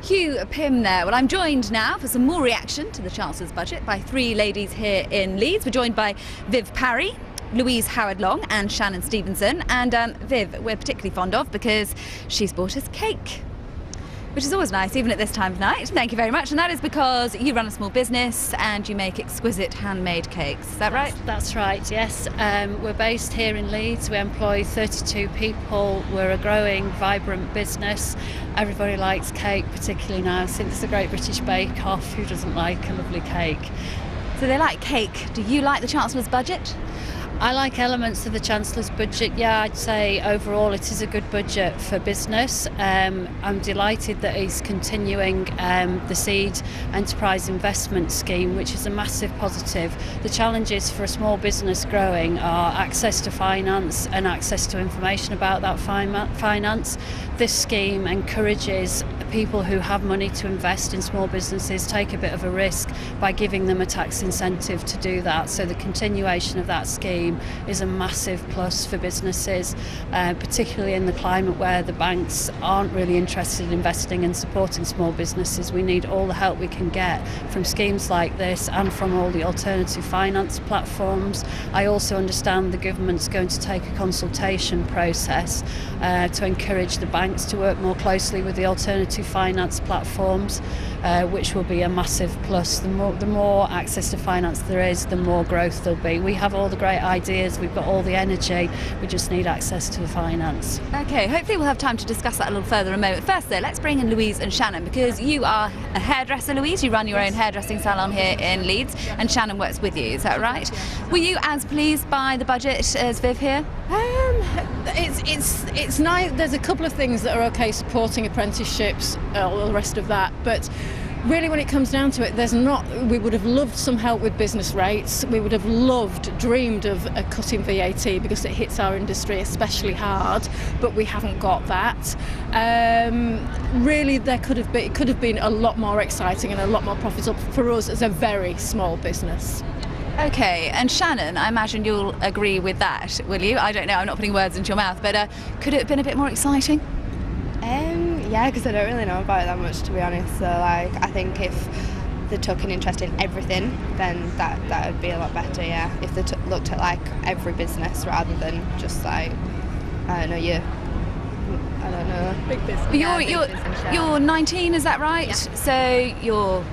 Cue Pym there. Well, I'm joined now for some more reaction to the Chancellor's budget by three ladies here in Leeds. We're joined by Viv Parry, Louise Howard-Long and Shannon Stevenson. And Viv, we're particularly fond of because she's bought us cake, which is always nice, even at this time of night. Thank you very much. And that is because you run a small business and you make exquisite handmade cakes. Is that right? That's right, yes. We're based here in Leeds. We employ 32 people. We're a growing, vibrant business. Everybody likes cake, particularly now since it's a Great British Bake Off. Who doesn't like a lovely cake? So they like cake. Do you like the Chancellor's budget? I like elements of the Chancellor's budget. Yeah, I'd say overall it is a good budget for business. I'm delighted that he's continuing the Seed Enterprise Investment Scheme, which is a massive positive. The challenges for a small business growing are access to finance and access to information about that finance. This scheme encourages people who have money to invest in small businesses take a bit of a risk by giving them a tax incentive to do that. So the continuation of that scheme is a massive plus for businesses, particularly in the climate where the banks aren't really interested in investing and supporting small businesses. We need all the help we can get from schemes like this and from all the alternative finance platforms. I also understand the government's going to take a consultation process to encourage the banks to work more closely with the alternative finance platforms, which will be a massive plus. The more access to finance there is, the more growth there'll be. We have all the great ideas, we've got all the energy, we just need access to the finance. Okay, hopefully we'll have time to discuss that a little further in a moment. First though, let's bring in Louise and Shannon, because you are a hairdresser, Louise. You run your own hairdressing salon here in Leeds, and Shannon works with you, is that right? Were you as pleased by the budget as Viv here? It's nice. There's a couple of things that are okay, supporting apprenticeships, all the rest of that, but really when it comes down to it, there's not. We would have loved some help with business rates. We would have dreamed of a cut in VAT because it hits our industry especially hard, but we haven't got that. Really, it could have been a lot more exciting and a lot more profitable for us as a very small business. Okay, and Shannon, I imagine you'll agree with that, will you? I don't know, I'm not putting words into your mouth, but could it have been a bit more exciting? Yeah, because I don't really know about it that much, to be honest. So, I think if they took an interest in everything, then that would be a lot better. Yeah, if they looked at every business rather than just I don't know. Big business. But you're 19, is that right? Yeah. So you're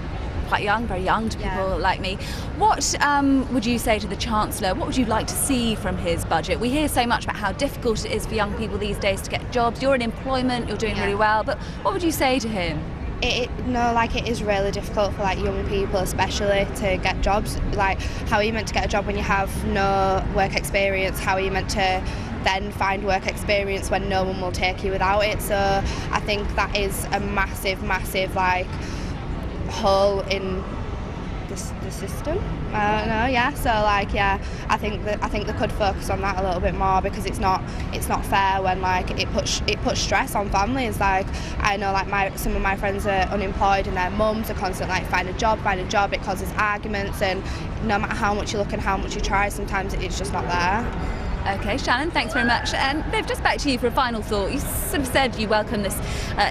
quite young, very young to people like me. What would you say to the Chancellor? What would you like to see from his budget? We hear so much about how difficult it is for young people these days to get jobs. You're in employment, you're doing really well, but what would you say to him? It is really difficult for young people especially to get jobs. How are you meant to get a job when you have no work experience? How are you meant to then find work experience when no one will take you without it? So I think that is a massive hole in the system. I don't know. Yeah. So I think they could focus on that a little bit more, because it's not fair when it puts stress on families. I know some of my friends are unemployed and their mums are constantly find a job. It causes arguments, and no matter how much you look and how much you try, sometimes it's just not there. Okay, Shannon, thanks very much. And Viv, just back to you for a final thought. You sort of said you welcome this,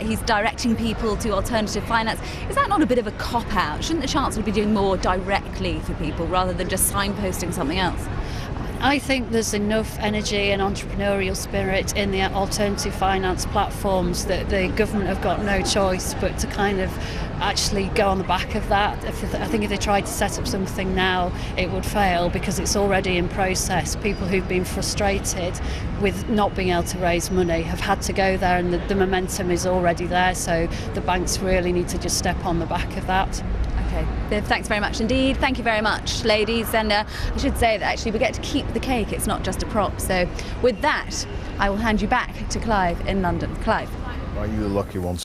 he's directing people to alternative finance. Is that not a bit of a cop-out? Shouldn't the Chancellor be doing more directly for people rather than just signposting something else? I think there's enough energy and entrepreneurial spirit in the alternative finance platforms that the government have got no choice but to kind of actually go on the back of that. I think if they tried to set up something now, it would fail because it's already in process. People who've been frustrated with not being able to raise money have had to go there, and the momentum is already there, so the banks really need to just step on the back of that. Okay, Viv, thanks very much indeed. Thank you very much, ladies. And I should say that actually we get to keep the cake. It's not just a prop. So with that, I will hand you back to Clive in London. Clive. Well, you're the lucky one.